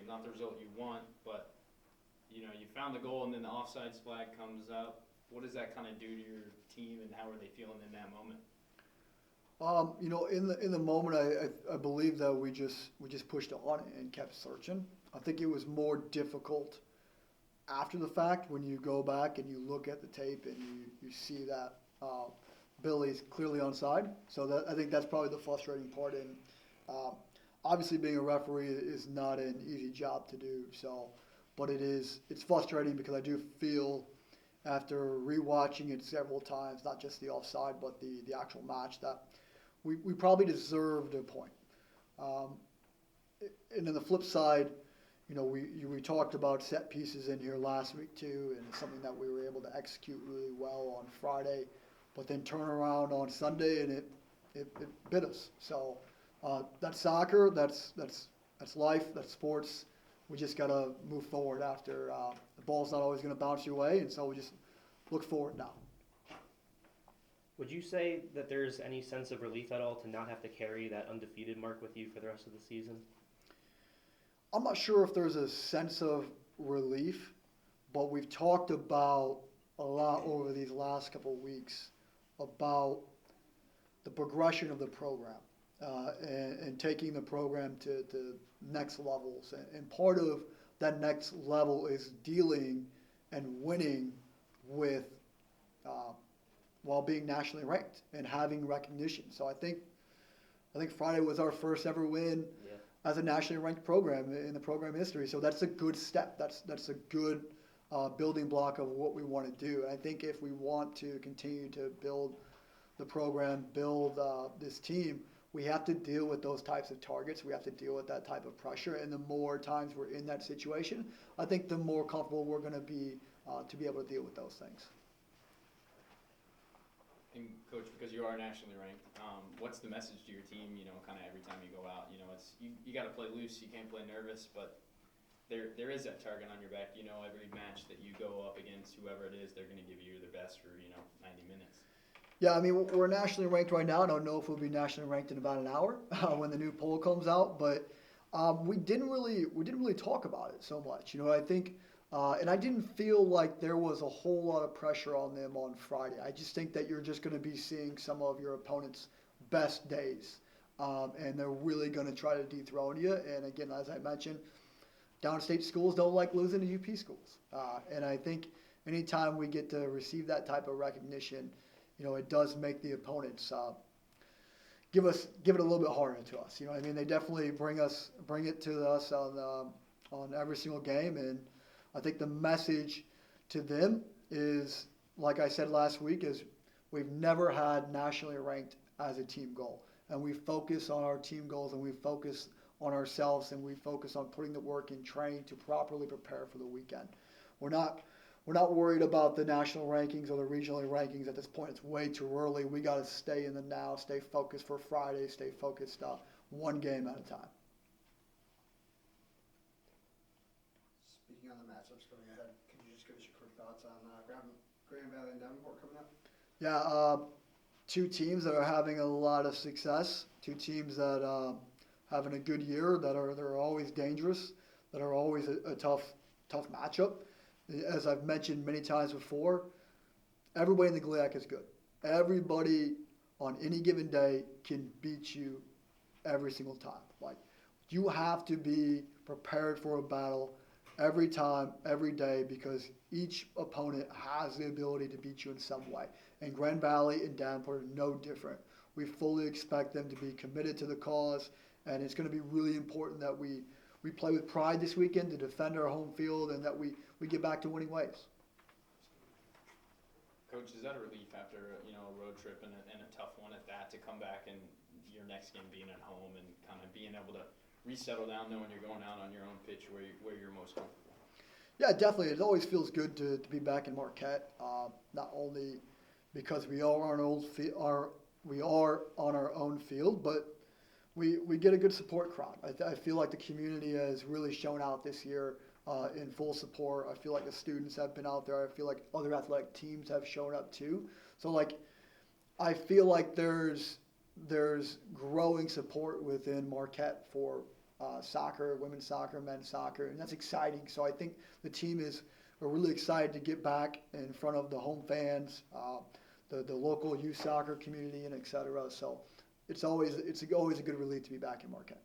not the result you want, but you know, you found the goal and then the offsides flag comes up. What does that kind of do to your team, and how are they feeling in that moment? In the moment, I believe that we just pushed on and kept searching. I think it was more difficult after the fact when you go back and you look at the tape and you see that Billy's clearly onside. So that I think that's probably the frustrating part. And uh, obviously, being a referee is not an easy job to do. So, but it's frustrating because I do feel after rewatching it several times, not just the offside but the actual match, that we probably deserved a point. Um, and then the flip side, we talked about set pieces in here last week too, and it's something that we were able to execute really well on Friday, but then turn around on Sunday and it bit us. So that's soccer, that's life, that's sports. We just gotta move forward after the ball's not always gonna bounce your way, and so we just look forward now. Would you say that there's any sense of relief at all to not have to carry that undefeated mark with you for the rest of the season? I'm not sure if there's a sense of relief, but we've talked about a lot over these last couple of weeks about the progression of the program and taking the program to next levels. And part of that next level is dealing and winning with uh, while being nationally ranked and having recognition. So I think Friday was our first ever win Yeah. as a nationally ranked program in the program history. So that's a good step. That's a good building block of what we want to do. And I think if we want to continue to build the program, build this team, we have to deal with those types of targets. We have to deal with that type of pressure. And the more times we're in that situation, I think the more comfortable we're going to be able to deal with those things. And coach, because you are nationally ranked, what's the message to your team? You know, kind of every time you go out, you know, it's you got to play loose. You can't play nervous, but there is that target on your back. You know, every match that you go up against, whoever it is, they're going to give you their best for 90 minutes. Yeah, I mean, we're nationally ranked right now. I don't know if we'll be nationally ranked in about an hour when the new poll comes out, but we didn't really talk about it so much. I think, and I didn't feel like there was a whole lot of pressure on them on Friday. I just think that you're just going to be seeing some of your opponent's best days, and they're really going to try to dethrone you. And again, as I mentioned, downstate schools don't like losing to UP schools, and I think anytime we get to receive that type of recognition, it does make the opponents give it a little bit harder to us. I mean, they definitely bring it to us on every single game, and I think the message to them is, like I said last week, is we've never had nationally ranked as a team goal, and we focus on our team goals, and we focus on ourselves, and we focus on putting the work in training to properly prepare for the weekend. We're not we're not worried about the national rankings or the regional rankings at this point. It's way too early. We got to stay in the now, stay focused for Friday, stay focused one game at a time. Speaking on the matchups going ahead, could you just give us your quick thoughts on Grand Valley and Davenport coming up? Yeah, two teams that are having a lot of success, two teams that having a good year, they're always dangerous, that are always a tough matchup. As I've mentioned many times before, everybody in the GLIAC is good. Everybody on any given day can beat you every single time. Like, you have to be prepared for a battle every time, every day, because each opponent has the ability to beat you in some way. And Grand Valley and Davenport are no different. We fully expect them to be committed to the cause, and it's going to be really important that we play with pride this weekend to defend our home field, and that we get back to winning ways. Coach, is that a relief after a road trip and a tough one at that, to come back and your next game being at home and kind of being able to resettle down, knowing you're going out on your own pitch where you're most comfortable? Yeah, definitely. It always feels good to be back in Marquette. Not only because we are on our own field, but we get a good support crowd. I feel like the community has really shown out this year in full support. I feel like the students have been out there. I feel like other athletic teams have shown up too. So I feel like there's growing support within Marquette for soccer, women's soccer, men's soccer, and that's exciting. So I think the team are really excited to get back in front of the home fans, the local youth soccer community, and et cetera. So it's always a good relief to be back in Marquette.